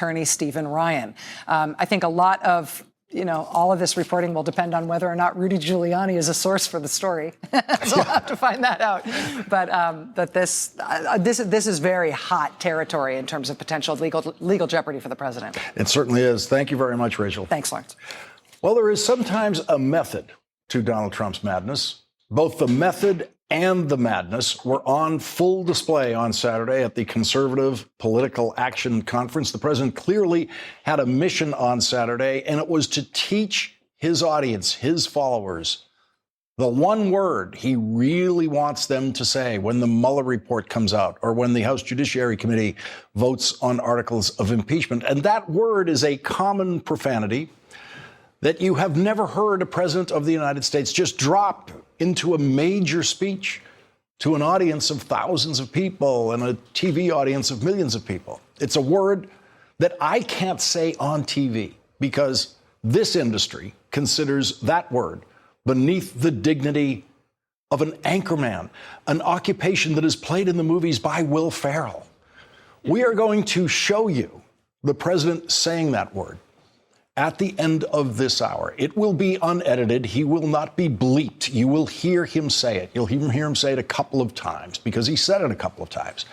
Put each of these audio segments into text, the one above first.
attorney Stephen Ryan. I think a lot of all of this reporting will depend on whether or not Rudy Giuliani is a source for the story. So we'll have to find that out. But this is very hot territory in terms of potential legal jeopardy for the president. It certainly is. Thank you very much, Rachel. Thanks, Lawrence. Well, there is sometimes a method to Donald Trump's madness. Both the method and the madness were on full display on Saturday at the Conservative Political Action Conference. The president clearly had a mission on Saturday, and it was to teach his audience, his followers, the one word he really wants them to say when the Mueller report comes out or when the House Judiciary Committee votes on articles of impeachment. And that word is a common profanity that you have never heard a president of the United States just drop into a major speech to an audience of thousands of people and a TV audience of millions of people. It's a word that I can't say on TV because this industry considers that word beneath the dignity of an anchorman, an occupation that is played in the movies by Will Ferrell. We are going to show you the president saying that word at the end of this hour. It will be unedited. He will not be bleeped. You will hear him say it. You'll even hear him say it a couple of times because he said it a couple of times.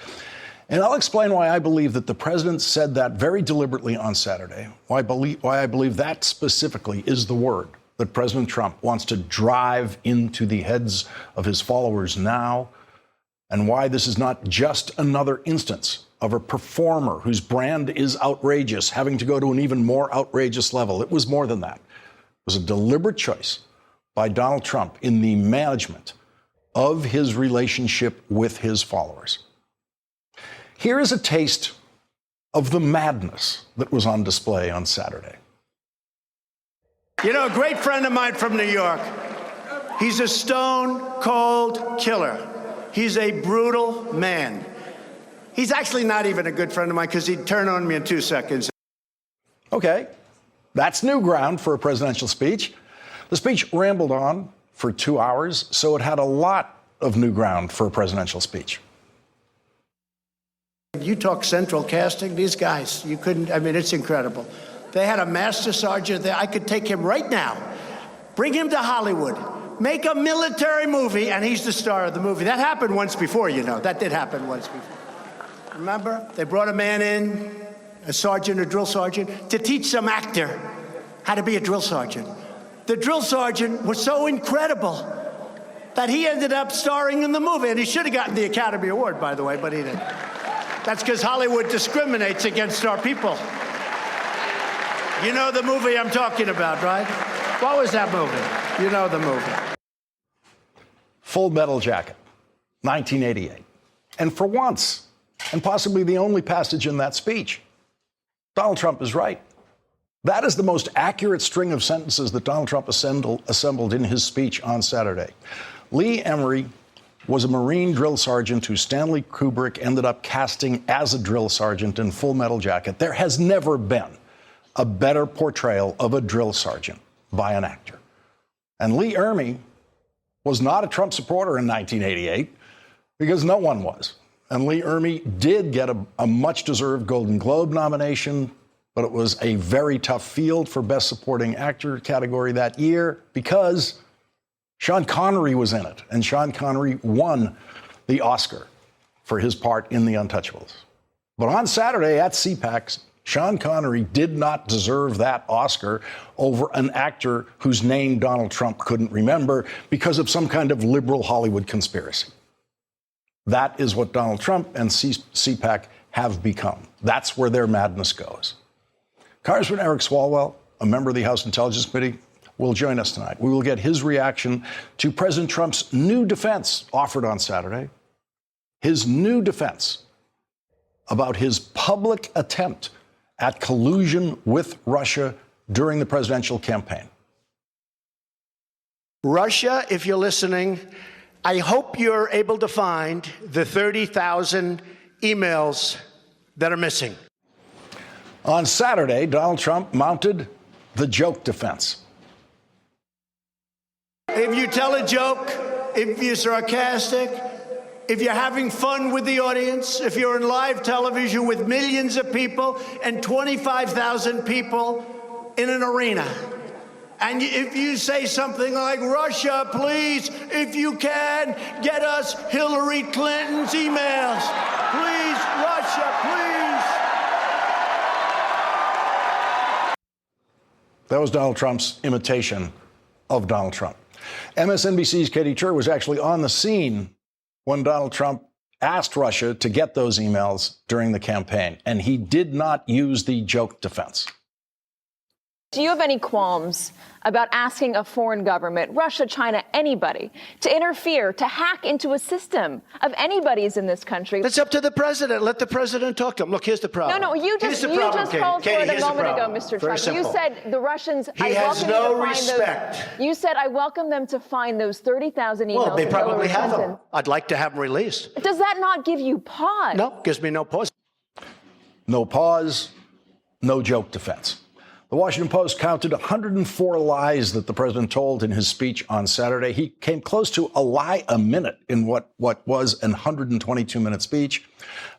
And I'll explain why I believe that the president said that very deliberately on Saturday, why I believe that specifically is the word that President Trump wants to drive into the heads of his followers now, and why this is not just another instance of a performer whose brand is outrageous, having to go to an even more outrageous level. It was more than that. It was a deliberate choice by Donald Trump in the management of his relationship with his followers. Here is a taste of the madness that was on display on Saturday. You know, a great friend of mine from New York, he's a stone-cold killer. He's a brutal man. He's actually not even a good friend of mine because he'd turn on me in 2 seconds. Okay, that's new ground for a presidential speech. The speech rambled on for 2 hours, so it had a lot of new ground for a presidential speech. You talk central casting, these guys, you couldn't, I mean, it's incredible. They had a master sergeant there. I could take him right now, bring him to Hollywood, make a military movie, and he's the star of the movie. That happened once before, you know. That did happen once before. Remember? They brought a man in, a sergeant, a drill sergeant, to teach some actor how to be a drill sergeant. The drill sergeant was so incredible that he ended up starring in the movie. And he should have gotten the Academy Award, by the way, but he didn't. That's because Hollywood discriminates against our people. You know the movie I'm talking about, right? What was that movie? You know the movie. Full Metal Jacket, 1988. And for once, and possibly the only passage in that speech, Donald Trump is right. That is the most accurate string of sentences that Donald Trump assembled in his speech on Saturday. Lee Emery was a Marine drill sergeant who Stanley Kubrick ended up casting as a drill sergeant in Full Metal Jacket. There has never been a better portrayal of a drill sergeant by an actor. And Lee Ermey was not a Trump supporter in 1988 because no one was. And Lee Ermey did get a much-deserved Golden Globe nomination, but it was a very tough field for Best Supporting Actor category that year because Sean Connery was in it, and Sean Connery won the Oscar for his part in The Untouchables. But on Saturday at CPAC, Sean Connery did not deserve that Oscar over an actor whose name Donald Trump couldn't remember because of some kind of liberal Hollywood conspiracy. That is what Donald Trump and CPAC have become. That's where their madness goes. Congressman Eric Swalwell, a member of the House Intelligence Committee, will join us tonight. We will get his reaction to President Trump's new defense offered on Saturday, his new defense about his public attempt at collusion with Russia during the presidential campaign. Russia, if you're listening, I hope you're able to find the 30,000 emails that are missing. On Saturday, Donald Trump mounted the joke defense. If you tell a joke, if you're sarcastic, if you're having fun with the audience, if you're in live television with millions of people and 25,000 people in an arena, and if you say something like, Russia, please, if you can, get us Hillary Clinton's emails. Please, Russia, please. That was Donald Trump's imitation of Donald Trump. MSNBC's Katie Tur was actually on the scene when Donald Trump asked Russia to get those emails during the campaign, and he did not use the joke defense. Do you have any qualms about asking a foreign government, Russia, China, anybody, to interfere, to hack into a system of anybody's in this country? That's up to the president. Let the president talk to him. Look, here's the problem. No, you just called for it a moment ago, Mr. Trump. You said the Russians, he has no respect. You said, I welcome them to find those 30,000 emails. Well, they probably Hillary have Clinton. them. I'd like to have them released. Does that not give you pause? No, gives me no pause. No pause, no joke defense. The Washington Post counted 104 lies that the president told in his speech on Saturday. He came close to a lie a minute in what was an 122-minute speech.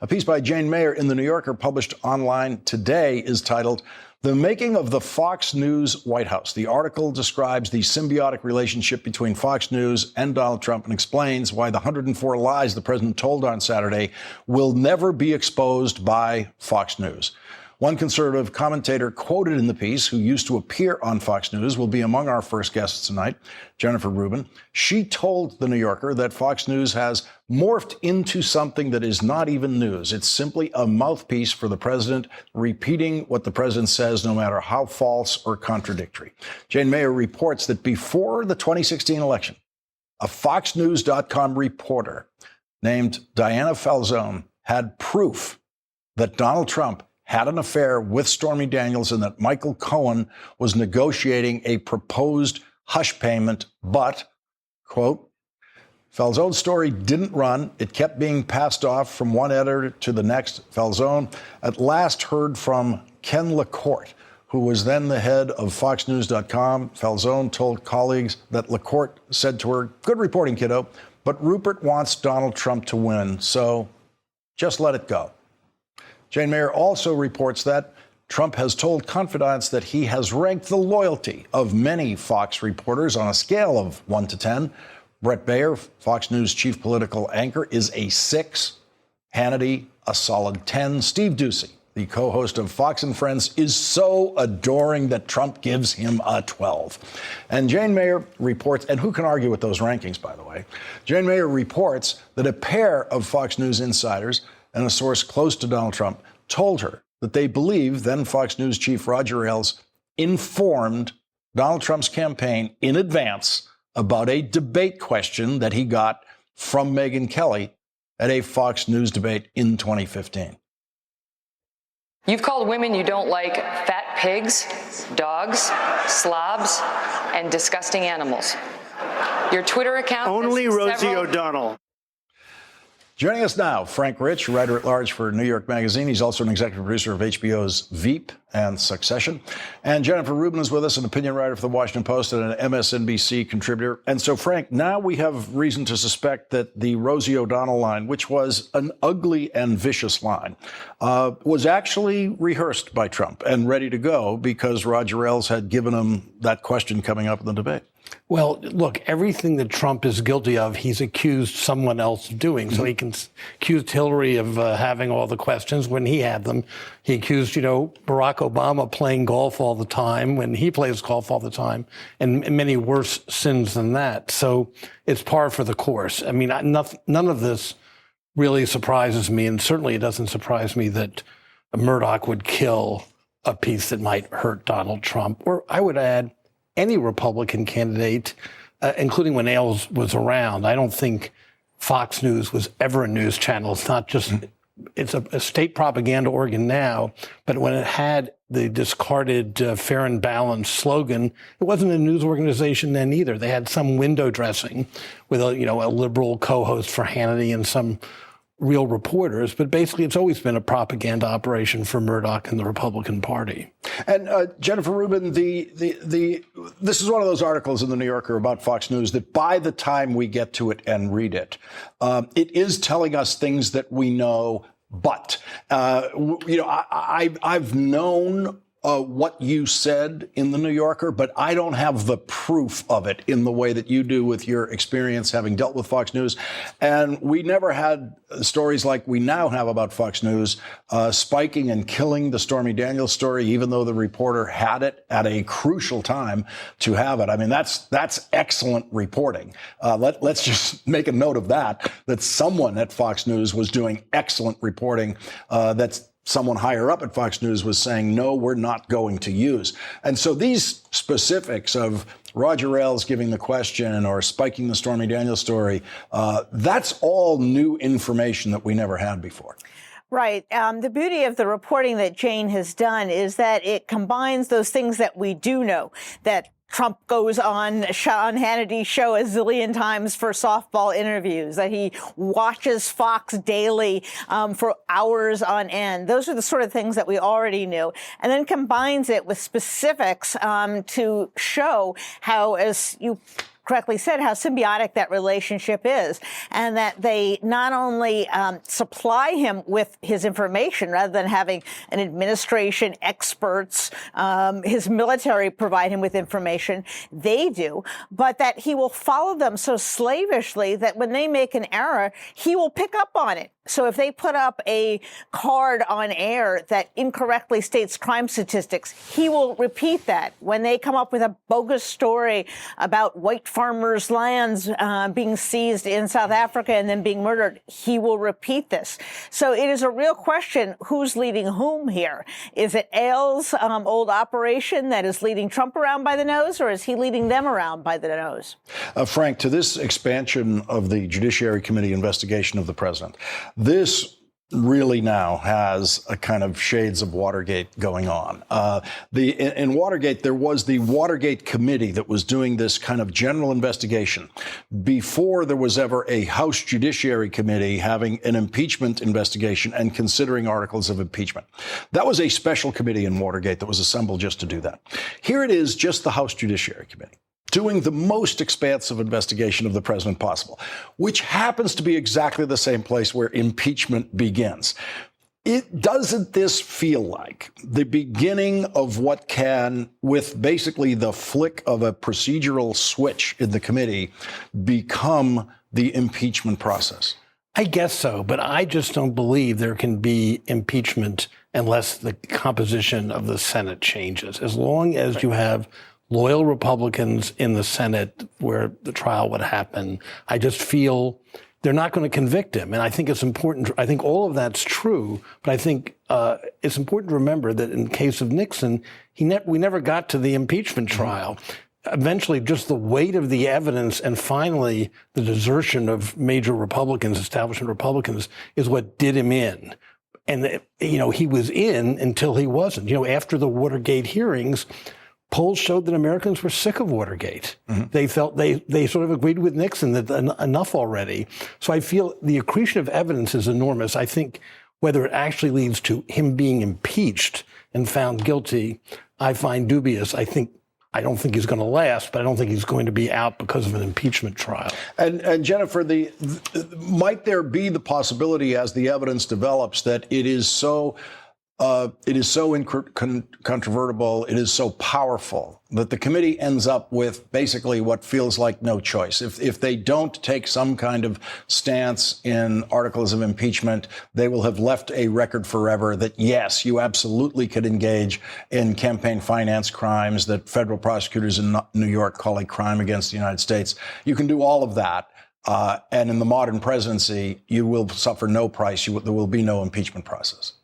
A piece by Jane Mayer in The New Yorker published online today is titled, The Making of the Fox News White House. The article describes the symbiotic relationship between Fox News and Donald Trump and explains why the 104 lies the president told on Saturday will never be exposed by Fox News. One conservative commentator quoted in the piece, who used to appear on Fox News, will be among our first guests tonight, Jennifer Rubin. She told The New Yorker that Fox News has morphed into something that is not even news. It's simply a mouthpiece for the president, repeating what the president says, no matter how false or contradictory. Jane Mayer reports that before the 2016 election, a FoxNews.com reporter named Diana Falzone had proof that Donald Trump had an affair with Stormy Daniels and that Michael Cohen was negotiating a proposed hush payment, but, quote, Falzone's story didn't run. It kept being passed off from one editor to the next. Falzone at last heard from Ken LaCorte, who was then the head of FoxNews.com. Falzone told colleagues that LaCorte said to her, good reporting, kiddo, but Rupert wants Donald Trump to win, so just let it go. Jane Mayer also reports that Trump has told confidants that he has ranked the loyalty of many Fox reporters on a scale of 1 to 10. Bret Baier, Fox News chief political anchor, is a 6. Hannity, a solid 10. Steve Doocy, the co-host of Fox and Friends, is so adoring that Trump gives him a 12. And Jane Mayer reports, and who can argue with those rankings, by the way? Jane Mayer reports that a pair of Fox News insiders and a source close to Donald Trump told her that they believe then Fox News chief Roger Ailes informed Donald Trump's campaign in advance about a debate question that he got from Megyn Kelly at a Fox News debate in 2015. You've called women you don't like fat pigs, dogs, slobs, and disgusting animals. Your Twitter account... Only Rosie O'Donnell. Joining us now, Frank Rich, writer-at-large for New York Magazine. He's also an executive producer of HBO's Veep and Succession. And Jennifer Rubin is with us, an opinion writer for The Washington Post and an MSNBC contributor. And so, Frank, now we have reason to suspect that the Rosie O'Donnell line, which was an ugly and vicious line, was actually rehearsed by Trump and ready to go because Roger Ailes had given him that question coming up in the debate. Well, look, everything that Trump is guilty of, he's accused someone else of doing. So he accused Hillary of having all the questions when he had them. He accused, Barack Obama playing golf all the time when he plays golf all the time, and many worse sins than that. So it's par for the course. I mean, none of this really surprises me, and certainly it doesn't surprise me that Murdoch would kill a piece that might hurt Donald Trump, or I would add, any Republican candidate, including when Ailes was around. I don't think Fox News was ever a news channel. It's not just, it's a state propaganda organ now, but when it had the discarded fair and balanced slogan, it wasn't a news organization then either. They had some window dressing with a liberal co-host for Hannity and some real reporters, but basically it's always been a propaganda operation for Murdoch and the Republican Party. And Jennifer Rubin, this is one of those articles in the New Yorker about Fox News that by the time we get to it and read it, it is telling us things that we know. But I've known what you said in the New Yorker, but I don't have the proof of it in the way that you do with your experience having dealt with Fox News. And we never had stories like we now have about Fox News spiking and killing the Stormy Daniels story, even though the reporter had it at a crucial time to have it. I mean, that's excellent reporting. Let's just make a note of that someone at Fox News was doing excellent reporting. That's someone higher up at Fox News was saying, no, we're not going to use. And so these specifics of Roger Ailes giving the question or spiking the Stormy Daniels story, that's all new information that we never had before. Right. The beauty of the reporting that Jane has done is that it combines those things that we do know, that Trump goes on Sean Hannity's show a zillion times for softball interviews, that he watches Fox daily for hours on end. Those are the sort of things that we already knew, and then combines it with specifics to show how, as you correctly said, how symbiotic that relationship is, and that they not only supply him with his information rather than having an administration, experts, his military provide him with information, they do, but that he will follow them so slavishly that when they make an error, he will pick up on it. So if they put up a card on air that incorrectly states crime statistics, he will repeat that. When they come up with a bogus story about white farmers' lands being seized in South Africa and then being murdered, he will repeat this. So it is a real question, who's leading whom here? Is it Ailes' old operation that is leading Trump around by the nose, or is he leading them around by the nose? Frank, to this expansion of the Judiciary Committee investigation of the president, this really now has a kind of shades of Watergate going on. In Watergate, there was the Watergate Committee that was doing this kind of general investigation before there was ever a House Judiciary Committee having an impeachment investigation and considering articles of impeachment. That was a special committee in Watergate that was assembled just to do that. Here it is, just the House Judiciary Committee, doing the most expansive investigation of the president possible, which happens to be exactly the same place where impeachment begins. Doesn't this feel like the beginning of what can, with basically the flick of a procedural switch in the committee, become the impeachment process? I guess so, but I just don't believe there can be impeachment unless the composition of the Senate changes. As long as you have loyal Republicans in the Senate where the trial would happen, I just feel they're not going to convict him. And I think it's important. I think all of that's true, but I think it's important to remember that in the case of Nixon, we never got to the impeachment trial. Eventually, just the weight of the evidence and finally the desertion of major Republicans, establishment Republicans, is what did him in. And, he was in until he wasn't. After the Watergate hearings, polls showed that Americans were sick of Watergate. Mm-hmm. They felt they sort of agreed with Nixon that enough already. So I feel the accretion of evidence is enormous. I think whether it actually leads to him being impeached and found guilty, I find dubious. I don't think he's going to last, but I don't think he's going to be out because of an impeachment trial. And Jennifer, might there be the possibility as the evidence develops that it is so incontrovertible, it is so powerful that the committee ends up with basically what feels like no choice. If they don't take some kind of stance in articles of impeachment, they will have left a record forever that, yes, you absolutely could engage in campaign finance crimes that federal prosecutors in New York call a crime against the United States. You can do all of that. And in the modern presidency, you will suffer no price. There will be no impeachment process.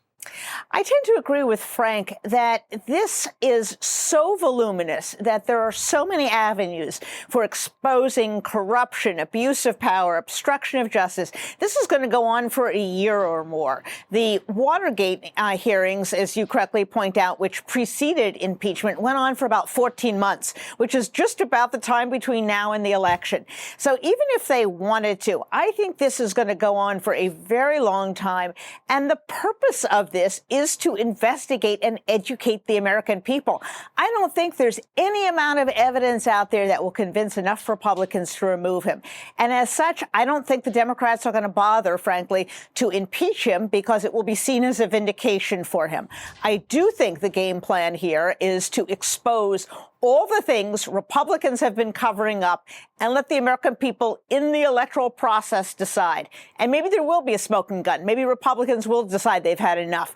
I tend to agree with Frank that this is so voluminous that there are so many avenues for exposing corruption, abuse of power, obstruction of justice. This is going to go on for a year or more. The Watergate hearings, as you correctly point out, which preceded impeachment, went on for about 14 months, which is just about the time between now and the election. So even if they wanted to, I think this is going to go on for a very long time. And the purpose of this this is to investigate and educate the American people. I don't think there's any amount of evidence out there that will convince enough Republicans to remove him. And as such, I don't think the Democrats are going to bother, frankly, to impeach him because it will be seen as a vindication for him. I do think the game plan here is to expose all the things Republicans have been covering up and let the American people in the electoral process decide. And maybe there will be a smoking gun. Maybe Republicans will decide they've had enough.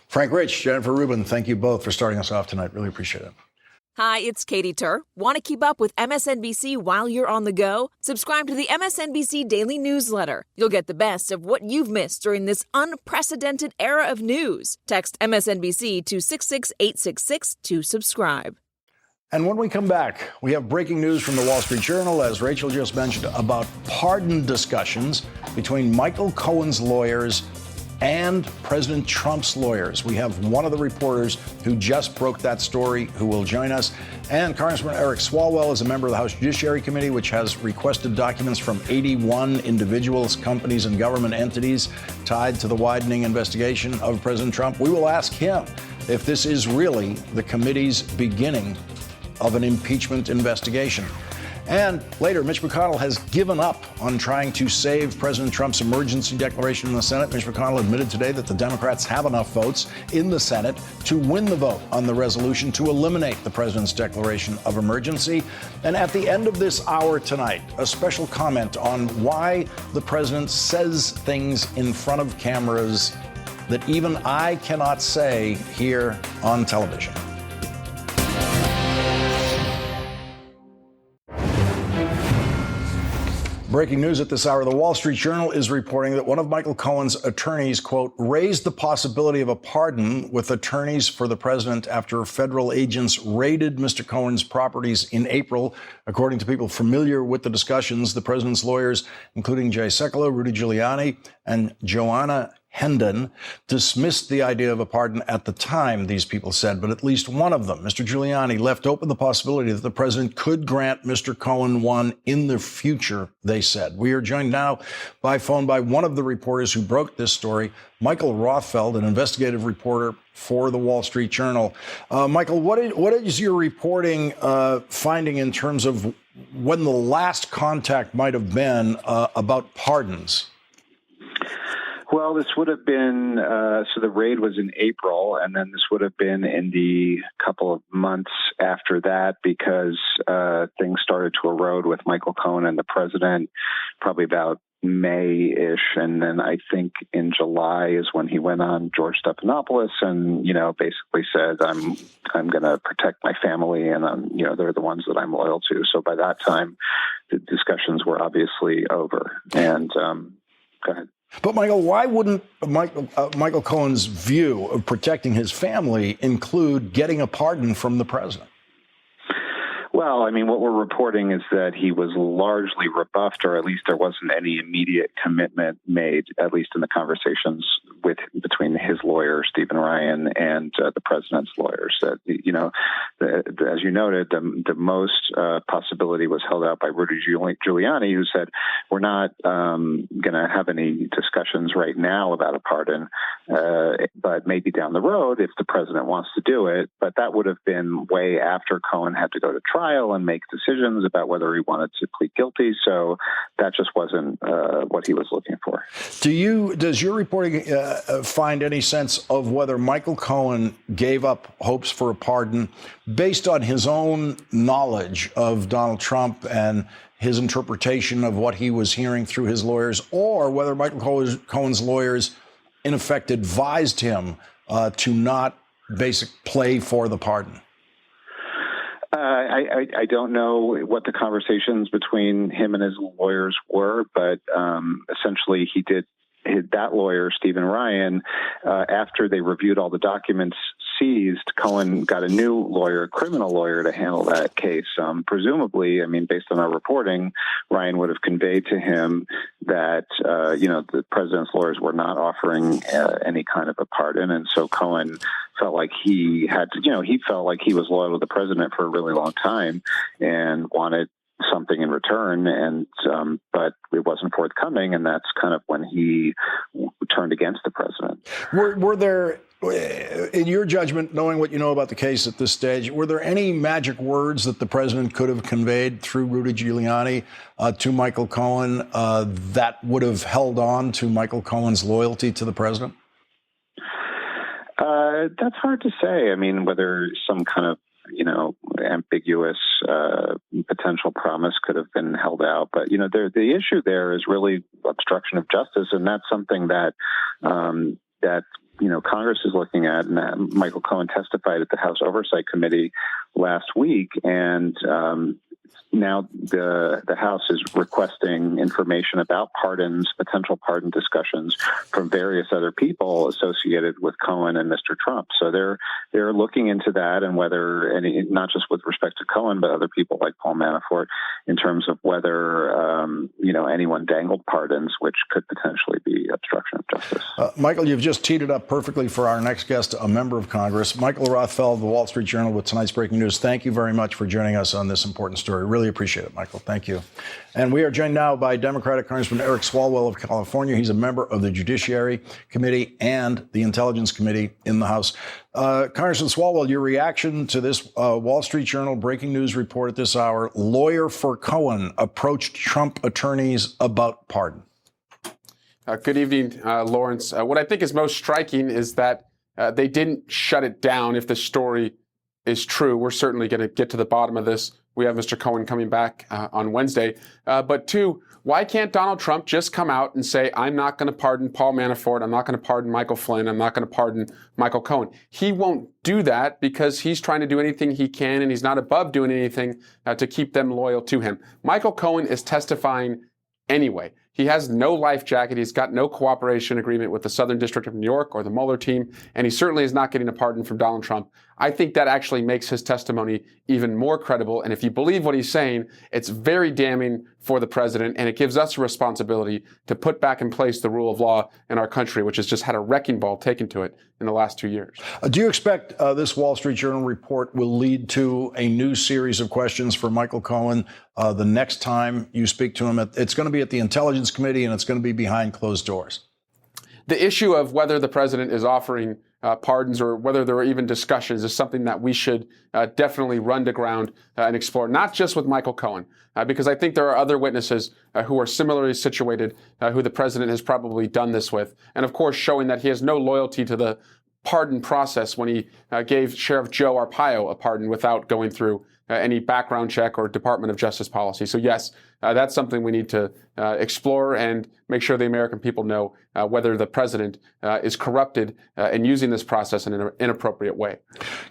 Frank Rich, Jennifer Rubin, thank you both for starting us off tonight. Really appreciate it. Hi, it's Katie Tur. Want to keep up with MSNBC while you're on the go? Subscribe to the MSNBC Daily Newsletter. You'll get the best of what you've missed during this unprecedented era of news. Text MSNBC to 66866 to subscribe. And when we come back, we have breaking news from the Wall Street Journal, as Rachel just mentioned, about pardon discussions between Michael Cohen's lawyers and President Trump's lawyers. We have one of the reporters who just broke that story who will join us. And Congressman Eric Swalwell is a member of the House Judiciary Committee, which has requested documents from 81 individuals, companies, and government entities tied to the widening investigation of President Trump. We will ask him if this is really the committee's beginning of an impeachment investigation. And later, Mitch McConnell has given up on trying to save President Trump's emergency declaration in the Senate. Mitch McConnell admitted today that the Democrats have enough votes in the Senate to win the vote on the resolution to eliminate the president's declaration of emergency. And at the end of this hour tonight, a special comment on why the president says things in front of cameras that even I cannot say here on television. Breaking news at this hour. The Wall Street Journal is reporting that one of Michael Cohen's attorneys, quote, raised the possibility of a pardon with attorneys for the president after federal agents raided Mr. Cohen's properties in April. According to people familiar with the discussions, the president's lawyers, including Jay Sekulow, Rudy Giuliani, and Joanna Hendon, dismissed the idea of a pardon at the time, these people said, but at least one of them, Mr. Giuliani, left open the possibility that the president could grant Mr. Cohen one in the future, they said. We are joined now by phone by one of the reporters who broke this story, Michael Rothfeld, an investigative reporter for the Wall Street Journal. Michael, what is your reporting finding in terms of when the last contact might have been about pardons? Well, this would have been, so the raid was in April, and then this would have been in the couple of months after that because things started to erode with Michael Cohen and the president, probably about May-ish. And then I think in July is when he went on George Stephanopoulos and, basically said, I'm going to protect my family and, they're the ones that I'm loyal to. So by that time, the discussions were obviously over. And go ahead. But, Michael, why wouldn't Michael Cohen's view of protecting his family include getting a pardon from the president? Well, I mean, what we're reporting is that he was largely rebuffed, or at least there wasn't any immediate commitment made, at least in the conversations between his lawyer, Stephen Ryan, and the president's lawyers. That, as you noted, the most possibility was held out by Rudy Giuliani, who said, we're not going to have any discussions right now about a pardon, but maybe down the road if the president wants to do it. But that would have been way after Cohen had to go to trial and make decisions about whether he wanted to plead guilty. So that just wasn't what he was looking for. Does your reporting find any sense of whether Michael Cohen gave up hopes for a pardon based on his own knowledge of Donald Trump and his interpretation of what he was hearing through his lawyers, or whether Michael Cohen's lawyers, in effect, advised him to not play for the pardon? I don't know what the conversations between him and his lawyers were, but essentially that lawyer, Stephen Ryan, after they reviewed all the documents seized, Cohen got a new lawyer, a criminal lawyer, to handle that case. Presumably, I mean, based on our reporting, Ryan would have conveyed to him that, the president's lawyers were not offering any kind of a pardon. And so Cohen felt like he had to, he felt like he was loyal to the president for a really long time and wanted something in return, and but it wasn't forthcoming, and that's kind of when he turned against the president. Were there, in your judgment, knowing what you know about the case at this stage, were there any magic words that the president could have conveyed through Rudy Giuliani to Michael Cohen that would have held on to Michael Cohen's loyalty to the president? That's hard to say. I mean, whether some kind of, ambiguous potential promise could have been held out. But, the issue there is really obstruction of justice. And that's something that Congress is looking at. And Michael Cohen testified at the House Oversight Committee last week. And now the House is requesting information about pardons, potential pardon discussions from various other people associated with Cohen and Mr. Trump. So they're looking into that, and whether not just with respect to Cohen, but other people like Paul Manafort, in terms of whether anyone dangled pardons, which could potentially be obstruction of justice. Michael, you've just teed it up perfectly for our next guest, a member of Congress, Michael Rothfeld, The Wall Street Journal, with tonight's breaking news. Thank you very much for joining us on this important story. Really appreciate it, Michael. Thank you. And we are joined now by Democratic Congressman Eric Swalwell of California. He's a member of the Judiciary Committee and the Intelligence Committee in the House. Congressman Swalwell, your reaction to this Wall Street Journal breaking news report at this hour: lawyer for Cohen approached Trump attorneys about pardon. Good evening, Lawrence. What I think is most striking is that they didn't shut it down. If the story is true, we're certainly going to get to the bottom of this. We have Mr. Cohen coming back on Wednesday. But two, why can't Donald Trump just come out and say, I'm not going to pardon Paul Manafort, I'm not going to pardon Michael Flynn, I'm not going to pardon Michael Cohen? He won't do that because he's trying to do anything he can, and he's not above doing anything to keep them loyal to him. Michael Cohen is testifying anyway. He has no life jacket. He's got no cooperation agreement with the Southern District of New York or the Mueller team, and he certainly is not getting a pardon from Donald Trump. I think that actually makes his testimony even more credible. And if you believe what he's saying, it's very damning for the president, and it gives us a responsibility to put back in place the rule of law in our country, which has just had a wrecking ball taken to it in the last 2 years. Do you expect this Wall Street Journal report will lead to a new series of questions for Michael Cohen the next time you speak to him? It's going to be at the Intelligence Committee, and it's going to be behind closed doors. The issue of whether the president is offering pardons or whether there are even discussions is something that we should definitely run to ground and explore, not just with Michael Cohen, because I think there are other witnesses who are similarly situated, who the president has probably done this with. And of course, showing that he has no loyalty to the pardon process when he gave Sheriff Joe Arpaio a pardon without going through any background check or Department of Justice policy. So yes, that's something we need to explore and make sure the American people know whether the president is corrupted and using this process in an inappropriate way.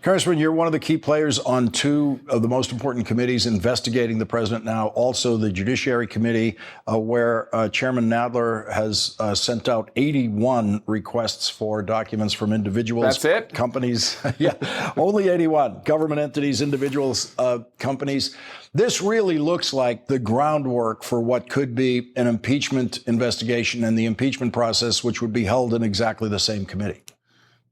Congressman, you're one of the key players on two of the most important committees investigating the president now, also the Judiciary Committee, where Chairman Nadler has sent out 81 requests for documents from individuals. That's it? Companies. Yeah, only 81. Government entities, individuals, companies. This really looks like the groundwork for what could be an impeachment investigation and the impeachment process, which would be held in exactly the same committee.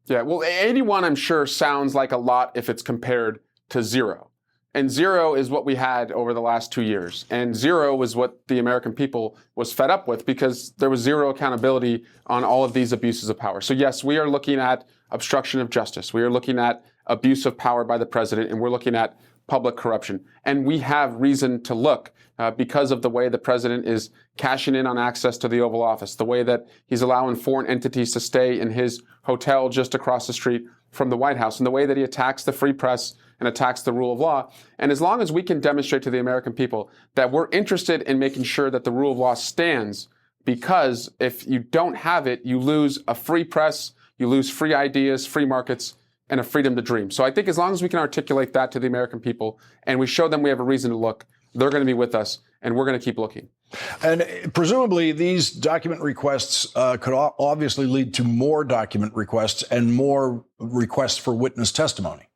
Yeah, well, 81, I'm sure, sounds like a lot if it's compared to 0. And 0 is what we had over the last 2 years. And 0 was what the American people was fed up with because there was 0 accountability on all of these abuses of power. So yes, we are looking at obstruction of justice. We are looking at abuse of power by the president, and we're looking at public corruption. And we have reason to look because of the way the president is cashing in on access to the Oval Office, the way that he's allowing foreign entities to stay in his hotel just across the street from the White House, and the way that he attacks the free press and attacks the rule of law. And as long as we can demonstrate to the American people that we're interested in making sure that the rule of law stands, because if you don't have it, you lose a free press, you lose free ideas, free markets, and a freedom to dream. So I think as long as we can articulate that to the American people and we show them we have a reason to look, they're going to be with us, and we're going to keep looking. And presumably these document requests could obviously lead to more document requests and more requests for witness testimony.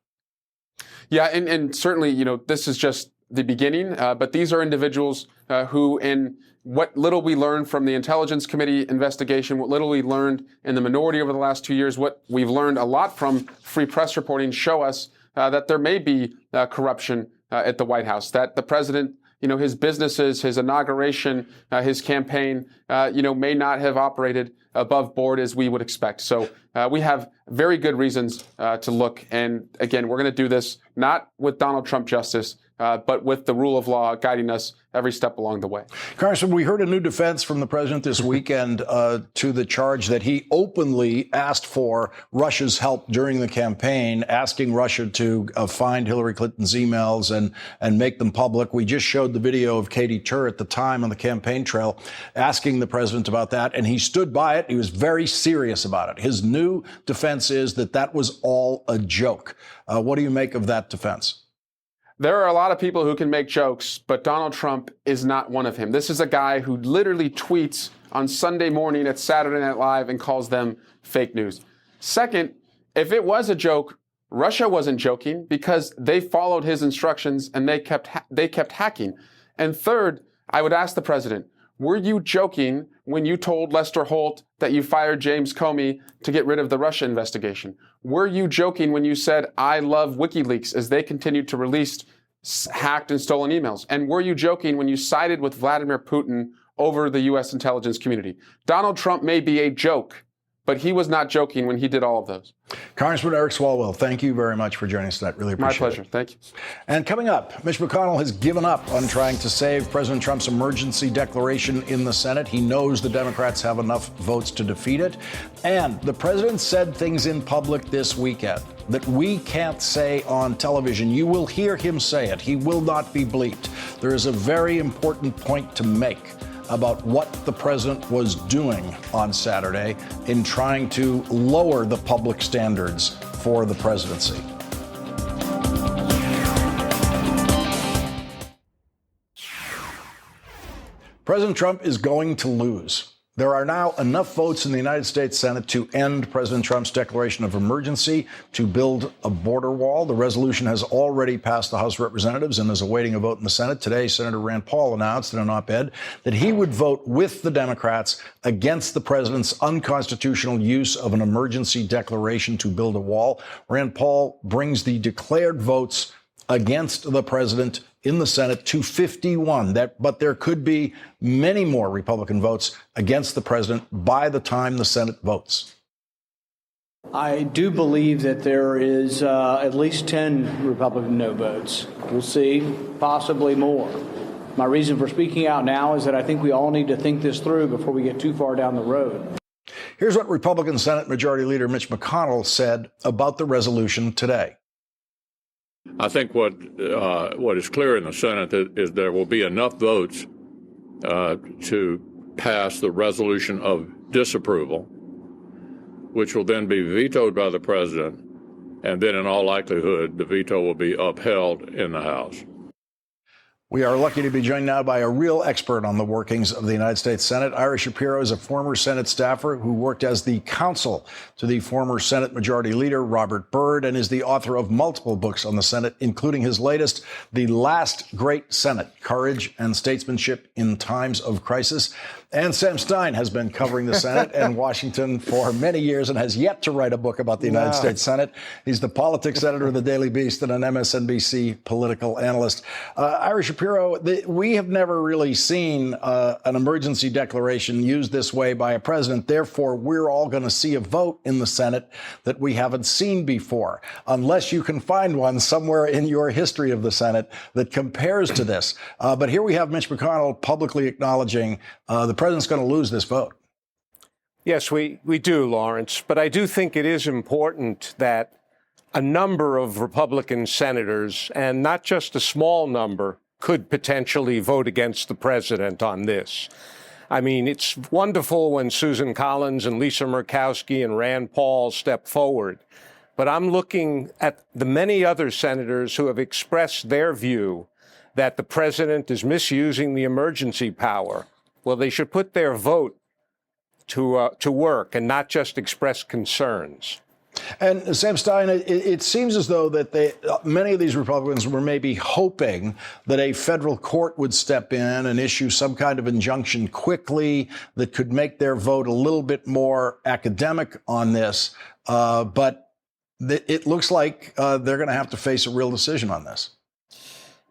Yeah, and certainly, this is just the beginning, but these are individuals who, in what little we learned from the Intelligence Committee investigation, what little we learned in the minority over the last 2 years, what we've learned a lot from free press reporting, show us that there may be corruption at the White House, that the president his businesses, his inauguration, his campaign, may not have operated above board as we would expect. So we have very good reasons to look. And again, we're going to do this not with Donald Trump justice, but with the rule of law guiding us every step along the way. Congressman, we heard a new defense from the president this weekend to the charge that he openly asked for Russia's help during the campaign, asking Russia to find Hillary Clinton's emails and make them public. We just showed the video of Katie Tur at the time on the campaign trail asking the president about that, and he stood by it. He was very serious about it. His new defense is that was all a joke. What do you make of that defense? There are a lot of people who can make jokes, but Donald Trump is not one of them. This is a guy who literally tweets on Sunday morning at Saturday Night Live and calls them fake news. Second, if it was a joke, Russia wasn't joking because they followed his instructions and they kept hacking. And third, I would ask the president, were you joking when you told Lester Holt that you fired James Comey to get rid of the Russia investigation? Were you joking when you said, I love WikiLeaks as they continued to release hacked and stolen emails? And were you joking when you sided with Vladimir Putin over the U.S. intelligence community? Donald Trump may be a joke, but he was not joking when he did all of those. Congressman Eric Swalwell, thank you very much for joining us tonight. Really appreciate it. My pleasure. Thank you. And coming up, Mitch McConnell has given up on trying to save President Trump's emergency declaration in the Senate. He knows the Democrats have enough votes to defeat it. And the president said things in public this weekend that we can't say on television. You will hear him say it. He will not be bleeped. There is a very important point to make about what the president was doing on Saturday in trying to lower the public standards for the presidency. President Trump is going to lose. There are now enough votes in the United States Senate to end President Trump's declaration of emergency to build a border wall. The resolution has already passed the House of Representatives and is awaiting a vote in the Senate. Today, Senator Rand Paul announced in an op-ed that he would vote with the Democrats against the president's unconstitutional use of an emergency declaration to build a wall. Rand Paul brings the declared votes against the president in the Senate to 51. But there could be many more Republican votes against the president by the time the Senate votes. I do believe that there is at least 10 Republican no votes. We'll see, possibly more. My reason for speaking out now is that I think we all need to think this through before we get too far down the road. Here's what Republican Senate Majority Leader Mitch McConnell said about the resolution today. I think what is clear in the Senate is there will be enough votes to pass the resolution of disapproval, which will then be vetoed by the president, and then in all likelihood, the veto will be upheld in the House. We are lucky to be joined now by a real expert on the workings of the United States Senate. Ira Shapiro is a former Senate staffer who worked as the counsel to the former Senate Majority Leader Robert Byrd and is the author of multiple books on the Senate, including his latest, The Last Great Senate, Courage and Statesmanship in Times of Crisis. And Sam Stein has been covering the Senate and Washington for many years and has yet to write a book about the United States Senate. He's the politics editor of the Daily Beast and an MSNBC political analyst. Ira Shapiro, we have never really seen an emergency declaration used this way by a president. Therefore, we're all going to see a vote in the Senate that we haven't seen before, unless you can find one somewhere in your history of the Senate that compares to this. But here we have Mitch McConnell publicly acknowledging the president's going to lose this vote. Yes, we do, Lawrence. But I do think it is important that a number of Republican senators, and not just a small number, could potentially vote against the president on this. I mean, it's wonderful when Susan Collins and Lisa Murkowski and Rand Paul step forward. But I'm looking at the many other senators who have expressed their view that the president is misusing the emergency power. Well, they should put their vote to work and not just express concerns. And Sam Stein, it seems as though that many of these Republicans were maybe hoping that a federal court would step in and issue some kind of injunction quickly that could make their vote a little bit more academic on this. But it looks like they're going to have to face a real decision on this.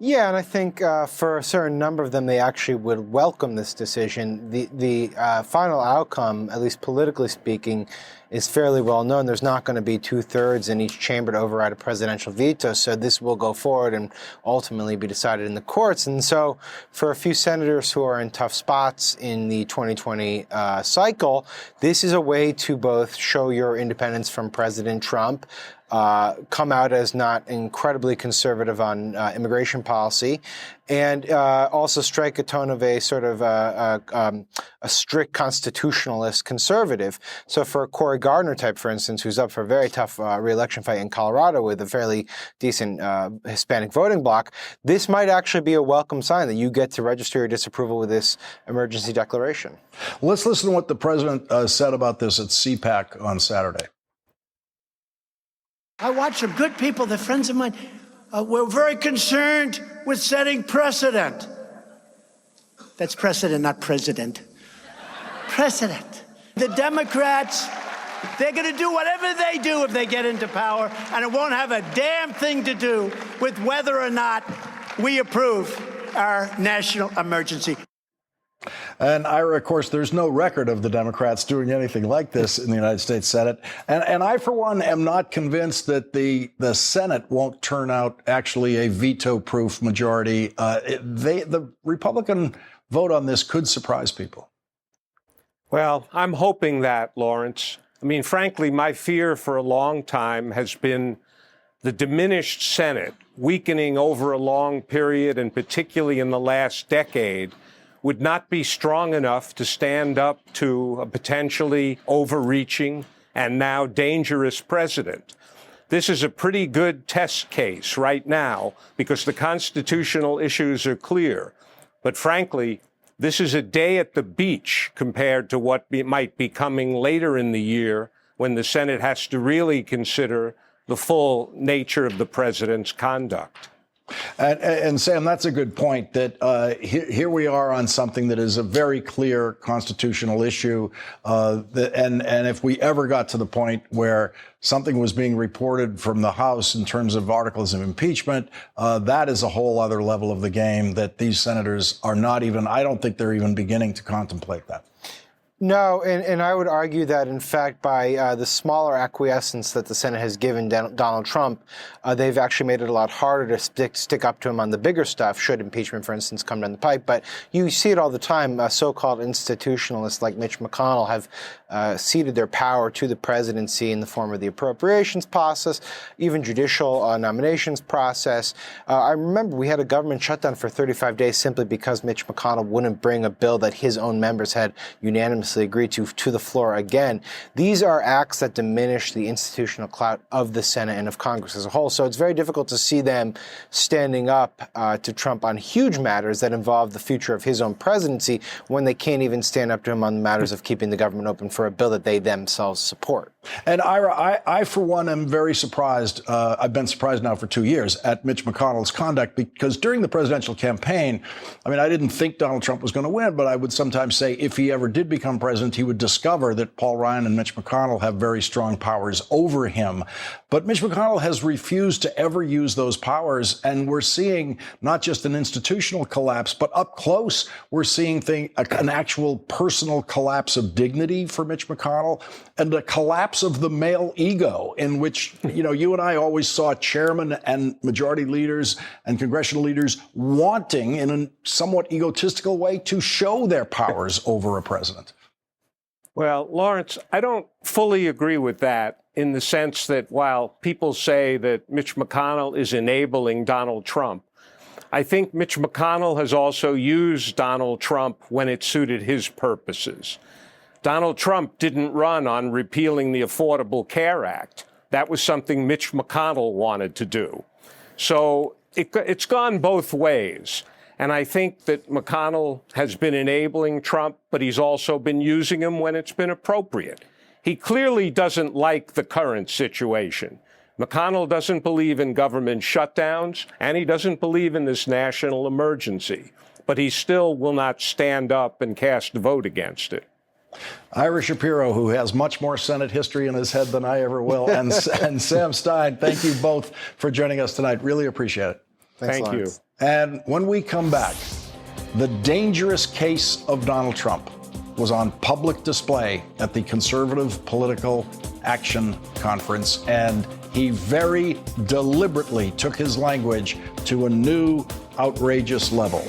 Yeah, and I think for a certain number of them, they actually would welcome this decision. The final outcome, at least politically speaking, is fairly well known. There's not going to be 2/3 in each chamber to override a presidential veto, so this will go forward and ultimately be decided in the courts. And so for a few senators who are in tough spots in the 2020 cycle, this is a way to both show your independence from President Trump, come out as not incredibly conservative on immigration policy, and also strike a tone of a sort of a strict constitutionalist conservative. So for Cory Gardner type, for instance, who's up for a very tough re-election fight in Colorado with a fairly decent Hispanic voting bloc, this might actually be a welcome sign that you get to register your disapproval with this emergency declaration. Let's listen to what the president said about this at CPAC on Saturday. I watch some good people, they're friends of mine. We're very concerned with setting precedent. That's precedent, not president. Precedent. The Democrats, they're going to do whatever they do if they get into power, and it won't have a damn thing to do with whether or not we approve our national emergency. And Ira, of course, there's no record of the Democrats doing anything like this in the United States Senate. And I, for one, am not convinced that the Senate won't turn out actually a veto-proof majority. The Republican vote on this could surprise people. Well, I'm hoping that, Lawrence. I mean, frankly, my fear for a long time has been the diminished Senate, weakening over a long period, and particularly in the last decade, would not be strong enough to stand up to a potentially overreaching and now dangerous president. This is a pretty good test case right now because the constitutional issues are clear. But frankly, this is a day at the beach compared to what might be coming later in the year when the Senate has to really consider the full nature of the president's conduct. And Sam, that's a good point, that here we are on something that is a very clear constitutional issue. And if we ever got to the point where something was being reported from the House in terms of articles of impeachment, that is a whole other level of the game that these senators are not even, I don't think they're even beginning to contemplate that. No, and I would argue that, in fact, by the smaller acquiescence that the Senate has given Donald Trump, they've actually made it a lot harder to stick up to him on the bigger stuff, should impeachment, for instance, come down the pipe. But you see it all the time. So-called institutionalists like Mitch McConnell have ceded their power to the presidency in the form of the appropriations process, even judicial nominations process. I remember we had a government shutdown for 35 days simply because Mitch McConnell wouldn't bring a bill that his own members had unanimously agreed to the floor again. These are acts that diminish the institutional clout of the Senate and of Congress as a whole. So it's very difficult to see them standing up to Trump on huge matters that involve the future of his own presidency when they can't even stand up to him on the matters of keeping the government open for a bill that they themselves support. And Ira, I for one am very surprised. I've been surprised now for 2 years at Mitch McConnell's conduct, because during the presidential campaign, I mean, I didn't think Donald Trump was going to win, but I would sometimes say if he ever did become president, he would discover that Paul Ryan and Mitch McConnell have very strong powers over him. But Mitch McConnell has refused to ever use those powers. And we're seeing not just an institutional collapse, but up close, we're seeing an actual personal collapse of dignity for Mitch McConnell and a collapse of the male ego, in which, you and I always saw chairmen and majority leaders and congressional leaders wanting, in a somewhat egotistical way, to show their powers over a president. Well, Lawrence, I don't fully agree with that, in the sense that while people say that Mitch McConnell is enabling Donald Trump, I think Mitch McConnell has also used Donald Trump when it suited his purposes. Donald Trump didn't run on repealing the Affordable Care Act. That was something Mitch McConnell wanted to do. So it's gone both ways. And I think that McConnell has been enabling Trump, but he's also been using him when it's been appropriate. He clearly doesn't like the current situation. McConnell doesn't believe in government shutdowns, and he doesn't believe in this national emergency. But he still will not stand up and cast a vote against it. Ira Shapiro, who has much more Senate history in his head than I ever will, and Sam Stein, thank you both for joining us tonight. Really appreciate it. Thank you. Lawrence. And when we come back, the dangerous case of Donald Trump was on public display at the Conservative Political Action Conference, and he very deliberately took his language to a new outrageous level.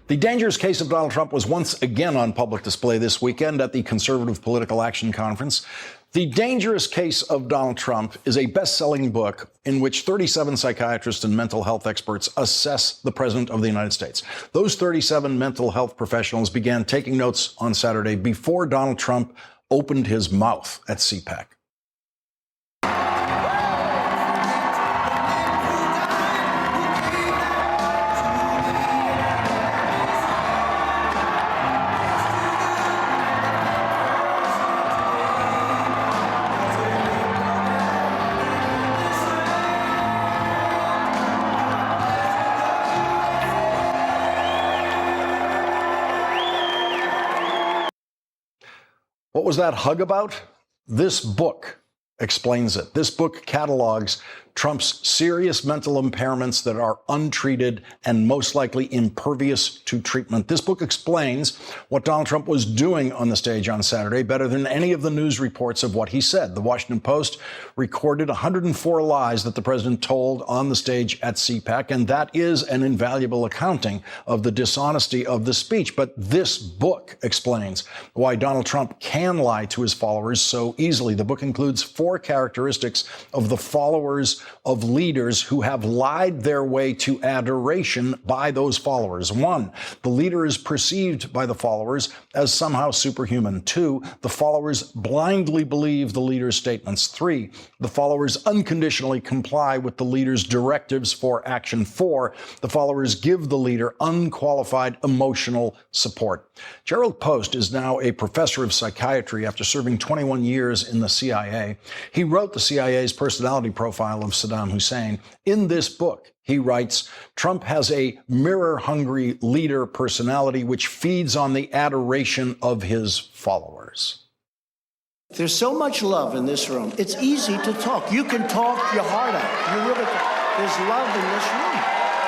The dangerous case of Donald Trump was once again on public display this weekend at the Conservative Political Action Conference. The Dangerous Case of Donald Trump is a best-selling book in which 37 psychiatrists and mental health experts assess the President of the United States. Those 37 mental health professionals began taking notes on Saturday before Donald Trump opened his mouth at CPAC. What was that hug about? This book explains it. This book catalogs Trump's serious mental impairments that are untreated and most likely impervious to treatment. This book explains what Donald Trump was doing on the stage on Saturday better than any of the news reports of what he said. The Washington Post recorded 104 lies that the president told on the stage at CPAC, and that is an invaluable accounting of the dishonesty of the speech. But this book explains why Donald Trump can lie to his followers so easily. The book includes 4 characteristics of the followers of leaders who have lied their way to adoration by those followers. 1, the leader is perceived by the followers as somehow superhuman. 2, the followers blindly believe the leader's statements. 3, the followers unconditionally comply with the leader's directives for action. 4, the followers give the leader unqualified emotional support. Gerald Post is now a professor of psychiatry after serving 21 years in the CIA. He wrote the CIA's personality profile of Saddam Hussein. In this book, he writes, Trump has a mirror-hungry leader personality which feeds on the adoration of his followers. There's so much love in this room. It's easy to talk. You can talk your heart out. You really can. There's love in this room.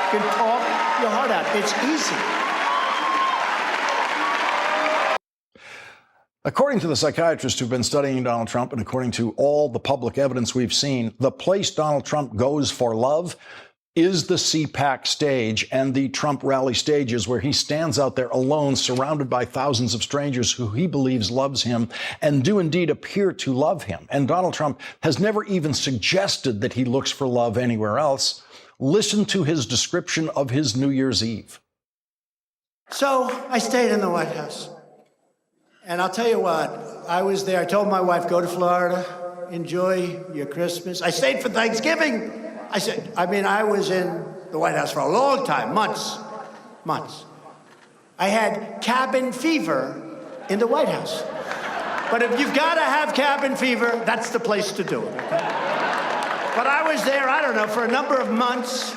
You can talk your heart out. It's easy. According to the psychiatrists who've been studying Donald Trump and according to all the public evidence we've seen, the place Donald Trump goes for love is the CPAC stage and the Trump rally stages where he stands out there alone, surrounded by thousands of strangers who he believes loves him and do indeed appear to love him. And Donald Trump has never even suggested that he looks for love anywhere else. Listen to his description of his New Year's Eve. So I stayed in the White House. And I'll tell you what, I was there. I told my wife, go to Florida, enjoy your Christmas. I stayed for Thanksgiving. I was in the White House for a long time, months. I had cabin fever in the White House. But if you've got to have cabin fever, that's the place to do it. Okay? But I was there, I don't know, for a number of months,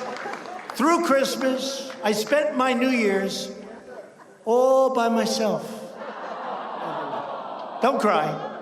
through Christmas. I spent my New Year's all by myself. Don't cry.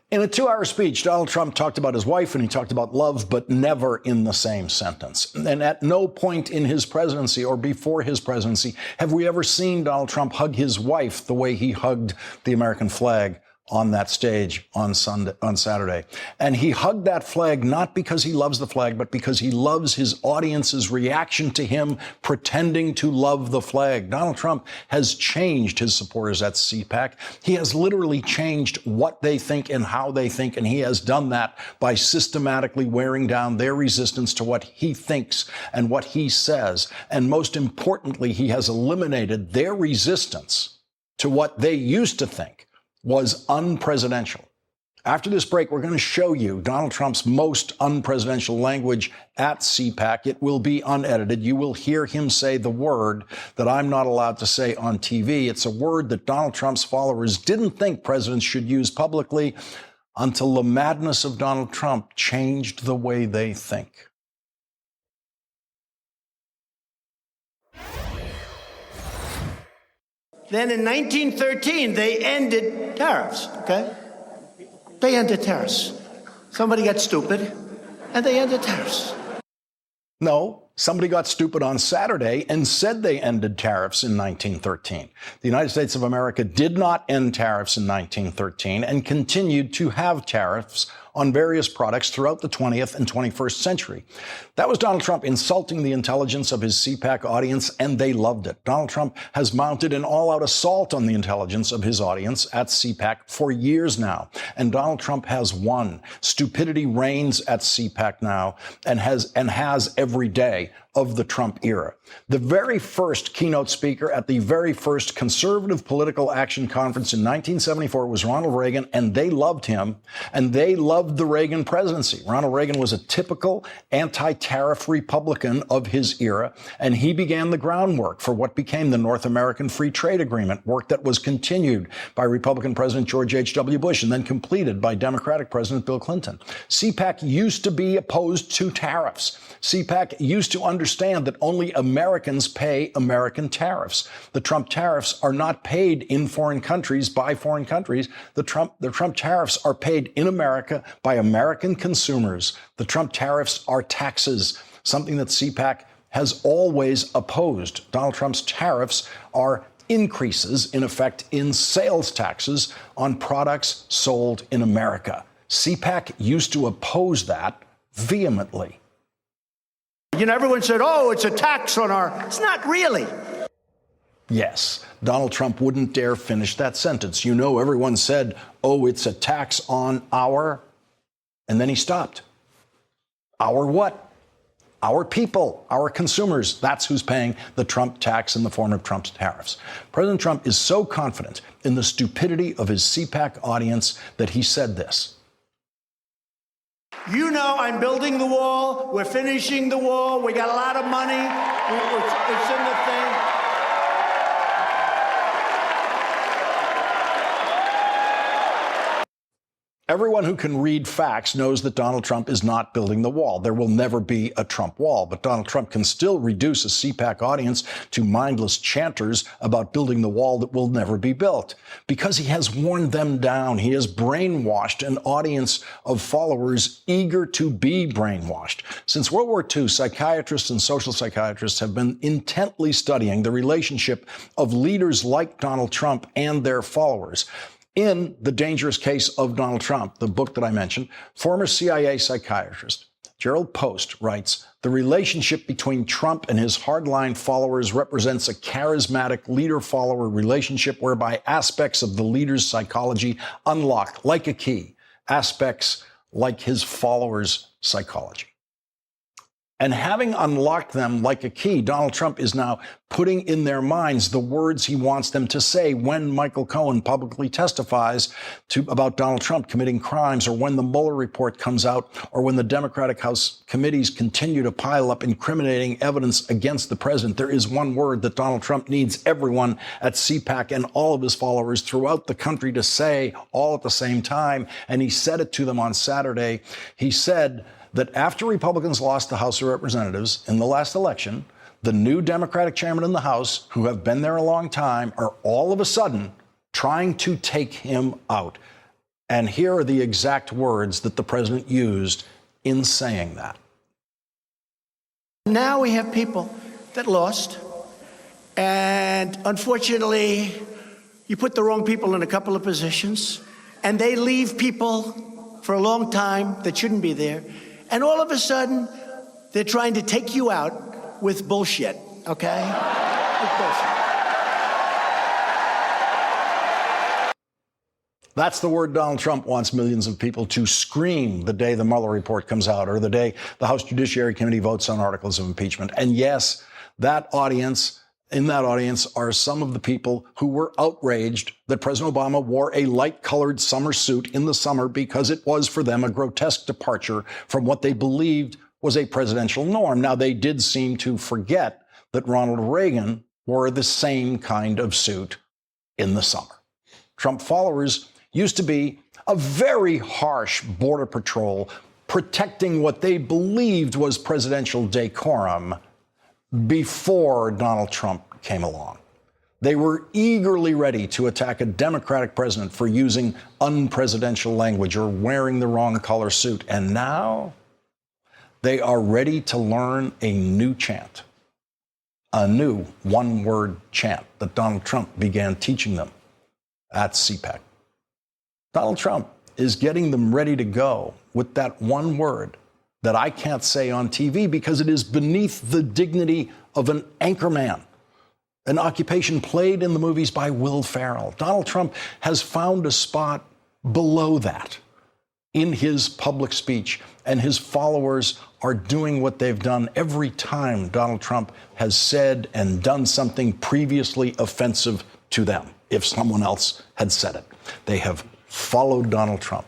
In a 2-hour speech, Donald Trump talked about his wife and he talked about love, but never in the same sentence. And at no point in his presidency or before his presidency have we ever seen Donald Trump hug his wife the way he hugged the American flag on that stage on Saturday. And he hugged that flag not because he loves the flag, but because he loves his audience's reaction to him pretending to love the flag. Donald Trump has changed his supporters at CPAC. He has literally changed what they think and how they think, and he has done that by systematically wearing down their resistance to what he thinks and what he says. And most importantly, he has eliminated their resistance to what they used to think was unpresidential. After this break, we're going to show you Donald Trump's most unpresidential language at CPAC. It will be unedited. You will hear him say the word that I'm not allowed to say on TV. It's a word that Donald Trump's followers didn't think presidents should use publicly until the madness of Donald Trump changed the way they think. Then in 1913, they ended tariffs, okay? they ended tariffs. Somebody got stupid, and they ended tariffs. No, somebody got stupid on Saturday and said they ended tariffs in 1913. The United States of America did not end tariffs in 1913 and continued to have tariffs on various products throughout the 20th and 21st century. That was Donald Trump insulting the intelligence of his CPAC audience, and they loved it. Donald Trump has mounted an all-out assault on the intelligence of his audience at CPAC for years now, and Donald Trump has won. Stupidity reigns at CPAC now and has every day of the Trump era. The very first keynote speaker at the very first conservative political action conference in 1974 was Ronald Reagan, and they loved him, and they loved the Reagan presidency. Ronald Reagan was a typical anti-tariff Republican of his era, and he began the groundwork for what became the North American Free Trade Agreement, work that was continued by Republican President George H.W. Bush and then completed by Democratic President Bill Clinton. CPAC used to be opposed to tariffs. CPAC used to understand that only Americans pay American tariffs. The Trump tariffs are not paid in foreign countries by foreign countries. The Trump tariffs are paid in America by American consumers. The Trump tariffs are taxes, something that CPAC has always opposed. Donald Trump's tariffs are increases, in effect, in sales taxes on products sold in America. CPAC used to oppose that vehemently. You know, everyone said, oh, it's a tax on our... It's not really. Yes, Donald Trump wouldn't dare finish that sentence. You know, everyone said, oh, it's a tax on our... And then he stopped. Our what? Our people, our consumers. That's who's paying the Trump tax in the form of Trump's tariffs. President Trump is so confident in the stupidity of his CPAC audience that he said this. You know, I'm building the wall. We're finishing the wall. We got a lot of money. It's in the thing. Everyone who can read facts knows that Donald Trump is not building the wall. There will never be a Trump wall, but Donald Trump can still reduce a CPAC audience to mindless chanters about building the wall that will never be built. Because he has worn them down, he has brainwashed an audience of followers eager to be brainwashed. Since World War II, psychiatrists and social psychiatrists have been intently studying the relationship of leaders like Donald Trump and their followers. In The Dangerous Case of Donald Trump, the book that I mentioned, former CIA psychiatrist Gerald Post writes, the relationship between Trump and his hardline followers represents a charismatic leader-follower relationship whereby aspects of the leader's psychology unlock, like a key, aspects like his followers' psychology. And having unlocked them like a key, Donald Trump is now putting in their minds the words he wants them to say when Michael Cohen publicly testifies about Donald Trump committing crimes, or when the Mueller report comes out, or when the Democratic House committees continue to pile up incriminating evidence against the president. There is one word that Donald Trump needs everyone at CPAC and all of his followers throughout the country to say all at the same time. And he said it to them on Saturday. He said that after Republicans lost the House of Representatives in the last election, the new Democratic chairman in the House, who have been there a long time, are all of a sudden trying to take him out. And here are the exact words that the president used in saying that. Now we have people that lost, and unfortunately, you put the wrong people in a couple of positions, and they leave people for a long time that shouldn't be there. And all of a sudden, they're trying to take you out with bullshit, okay? With bullshit. That's the word Donald Trump wants millions of people to scream the day the Mueller report comes out, or the day the House Judiciary Committee votes on articles of impeachment. And yes, in that audience are some of the people who were outraged that President Obama wore a light-colored summer suit in the summer because it was for them a grotesque departure from what they believed was a presidential norm. Now, they did seem to forget that Ronald Reagan wore the same kind of suit in the summer. Trump followers used to be a very harsh border patrol protecting what they believed was presidential decorum before Donald Trump came along. They were eagerly ready to attack a Democratic president for using unpresidential language or wearing the wrong color suit. And now they are ready to learn a new chant, a new one-word chant that Donald Trump began teaching them at CPAC. Donald Trump is getting them ready to go with that one word that I can't say on TV because it is beneath the dignity of an anchorman, an occupation played in the movies by Will Ferrell. Donald Trump has found a spot below that in his public speech, and his followers are doing what they've done every time Donald Trump has said and done something previously offensive to them. If someone else had said it, they have followed Donald Trump.